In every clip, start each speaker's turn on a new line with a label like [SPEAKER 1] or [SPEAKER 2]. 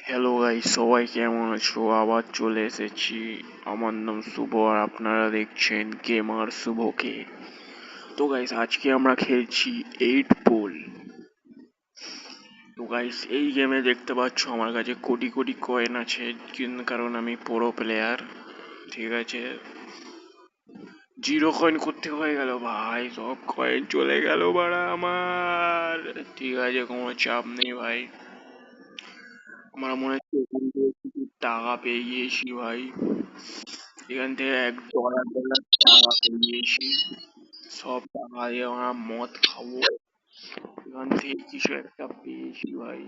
[SPEAKER 1] Hello guys, সবাই কেমন আছো? আবার চলে এসেছি। আমার নাম শুভ আর আপনারা দেখছেন গেমার শুভকে। তো গাইস, আজকে আমরা খেলছি 8 পোল। তো গাইস, এই গেমে দেখতে পাচ্ছ আমার কাছে কোটি কোটি কয়েন আছে, কারণ আমি প্রো প্লেয়ার। ঠিক আছে, জিরো কয়েন করতে হয়ে গেল ভাই, সব কয়েন চলে গেল বাড়া আমার। ঠিক আছে, কোনো চাপ নেই ভাই। আমরা মনে হচ্ছে এখান থেকে কিছু টাকা পেয়ে গিয়েছি ভাই। এখান থেকে $1 টাকা পেয়ে গিয়েছি। সব টাকা দিয়ে আমরা মদ খাবো। এখান থেকে কিছু একটা পেয়েছি ভাই।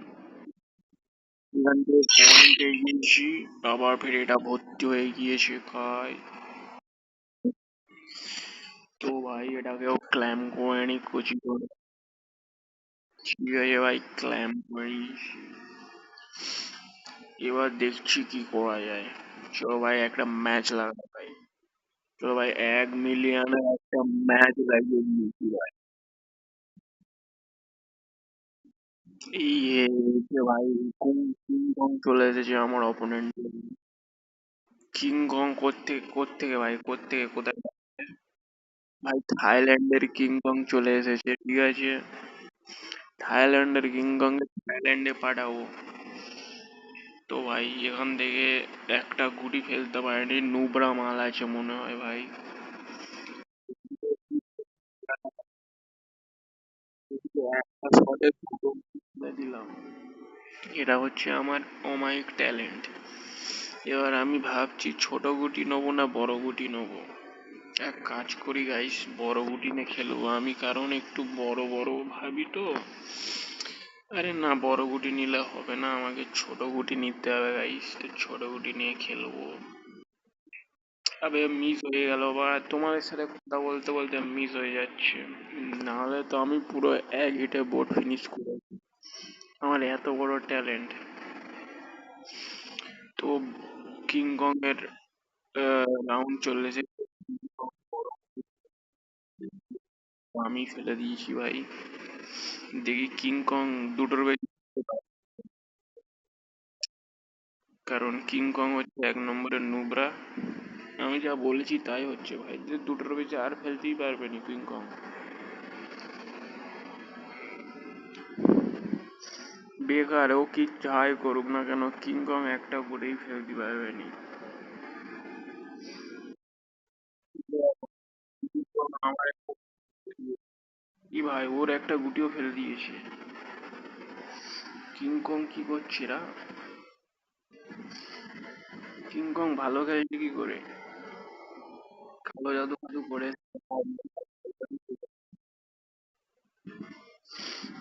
[SPEAKER 1] এখান থেকে কয়েন পেয়ে গিয়েছি। আবার ফের এটা ভর্তি হয়ে গিয়েছে খাই। তো ভাই এটাকেও ক্ল্যাম করে নি কুচি করে। ঠিক আছে ভাই, ক্ল্যাম করি। এবার দেখছি কি করা যায়। চলো ভাই একটা ম্যাচ লাগা ভাই। চলো ভাই, 1 মিলিয়নের একটা ম্যাচ লাগিয়ে দিয়েছি ভাই। এই যে ভাই, কিং কং চলে এসেছে আমার অপোনেন্ট। কিং কং কোত্থেকে ভাই, কোত্থেকে কোথায়? ভাই থাইল্যান্ডের কিং কং চলে এসেছে, ঠিক আছে। থাইল্যান্ডের কিং কং থাইল্যান্ডে পাঠাবো। তো ভাই এখান থেকে একটা গুটি ফেলতে পারেনি, নুবরা মাল আছে মনে হয় ভাই। একটা শটে দুটো তুলে দিলাম। এটা হচ্ছে আমার অমায়িক ট্যালেন্ট। এবার আমি ভাবছি ছোট গুটি নেবো না বড় গুটি নেবো। এক কাজ করি গাইস, বড় গুটি নিয়ে খেলবো আমি, কারণ একটু বড় বড় ভাবি তো। আরে না, বড় গুটি নিলে হবে না, আমাকে ছোট গুটি নিতে হবে গাইস। তো ছোট গুটি নিয়ে খেলবো। আবে মিস হয়ে গেল, বা তোমাদের সাথে কথা বলতে বলতে মিস হয়ে যাচ্ছে। নাহলে তো আমি পুরো এক হিটে বোর্ড ফিনিশ করে, আমার এত বড় ট্যালেন্ট। তো কিং কং এর রাউন্ড চলেছে। আমি ফেলে দিয়েছি ভাই। দেখি কিং কং দুটোর বেশি করতে পারে। কারণ কিং কং হচ্ছে 1 নম্বরের নুবরা। আমি যা বলেছি তাই হচ্ছে ভাই, যে দুটোর বেশি আর ফেলতেই পারবে না কিং কং। বেকার ও কি যাই করুক না কেন, কিং কং একটা করেই ফেলতে পারবে না। আমার কি ভাই, ওর একটা গুটিও ফেলে দিয়েছে। কিং কং কি করছে রা? কিং কং ভালো খেলছে কি করে? কালো জাদু ফাদু করে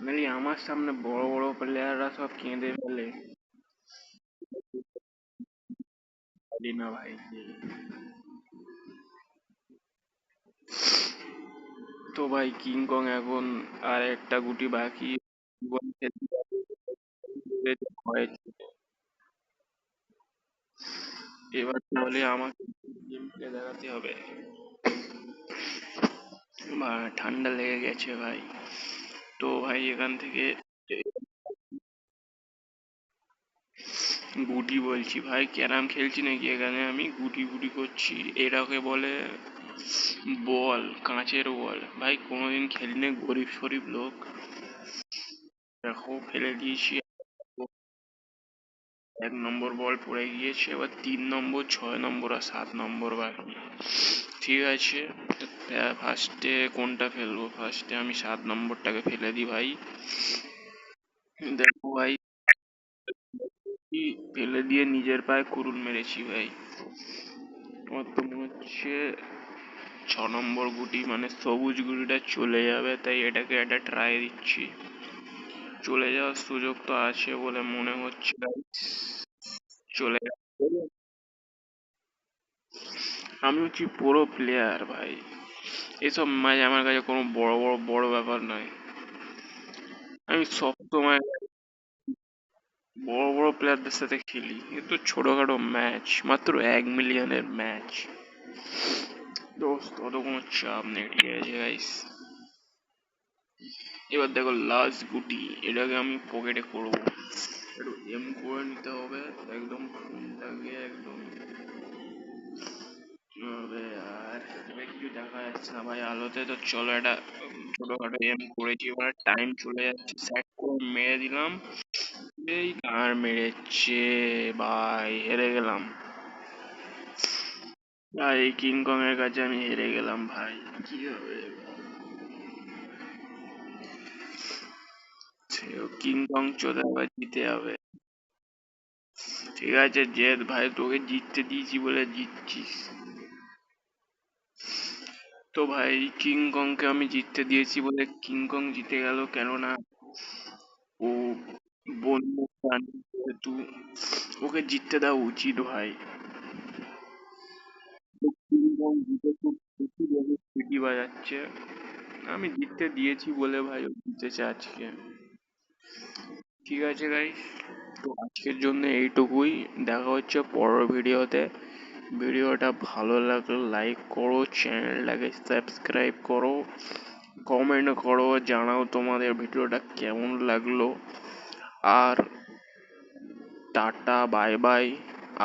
[SPEAKER 1] নাকি আমার সামনে বড় বড় প্লেয়াররা সব কেঁদে ফেলে। পারি না ভাই। তো ভাই কিং কং এখন আর একটা গুটি বাকি। জীবন খেলতে হয়েছে। এবার তাহলে আমাকে গেম প্লে দেখাতে হবে। ঠান্ডা লেগে গেছে ভাই। তো ভাই এখান থেকে গুটি বলছি ভাই, ক্যারাম খেলছি নাকি এখানে আমি, গুটি গুটি করছি। এটাকে বলে বল, কাঁচের বল ভাই, কোনোদিন খেলিনি, গরিব শরিব লোক। দেখো ফেলে দিয়েছি। 1 নম্বর বল পড়ে গিয়েছে, এবার 3 নম্বর, 6 নম্বর আর 7 নম্বর বাকি। ঠিক আছে, ফার্স্টে কোনটা ফেলবো? ফার্স্টে আমি 7 নম্বরটাকে ফেলে দিই ভাই। দেখো ভাই, ফেলে দিয়ে নিজের পায়ে কুড়ুল মেরেছি ভাই। আমার তো মনে হচ্ছে 6 নম্বর গুটি মানে সবুজ গুটিটা চলে যাবে, তাই এটাকে একটা ট্রাই দিচ্ছি। চলে যাওয়ার সুযোগ তো আছে বলে মনে হচ্ছে guys। চলে যাবে। আমি হচ্ছি পুরো প্লেয়ার ভাই। এসব ম্যাচ আমার কাছে কোনো বড় বড় বড় ব্যাপার নয়। আমি সব সময় বড় বড় প্লেয়ারদের সাথে খেলি, এ তো ছোটখাটো ম্যাচ, মাত্র 1 মিলিয়নের ম্যাচ। দোস্ত অত কোনো চাপ নেই, ঠিক আছে গাইস। এবার দেখো লাস্ট গুটি, এটাকে আমি পকেটে করবো, একটু এম করে নিতে হবে একদম ফোনটাকে একদম হবে। আর এবার কিছু দেখা যাচ্ছে না ভাই আলোতে, তো চলো একটা ছোটখাটো এম করেছি, এবার টাইম চলে যাচ্ছে, সেট করে মেরে দিলাম। এই আর মেরেছে ভাই, হেরে গেলাম ভাই, এই কিংকং এর কাছে আমি হেরে গেলাম ভাই, কি হবে এবার? সেও কিংকং চলে আবার জিতে যাবে। ঠিক আছে জেদ ভাই, তোকে জিততে দিয়েছি বলে জিতছিস। তো ভাই কিংকংকে আমি জিততে দিয়েছি বলে কিংকং জিতে গেল, কেননা ও বন্য প্রাণী যেহেতু, ওকে জিততে দেওয়া উচিত ভাই। তো কিংকং জিতে খুব খুশি ভাবে সিটি বাজাচ্ছে, আমি জিততে দিয়েছি বলে ভাই ও জিতেছে আজকে। ঠিক আছে গাইস, তো আজকের জন্য এইটুকুই, দেখা হচ্ছে পরের ভিডিওতে। ভিডিওটা ভালো লাগলে লাইক করো, চ্যানেলটাকে সাবস্ক্রাইব করো, কমেন্ট করো, জানাও তোমাদের ভিডিওটা কেমন লাগলো। আর টাটা বাই বাই,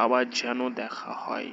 [SPEAKER 1] আবার যেন দেখা হয়।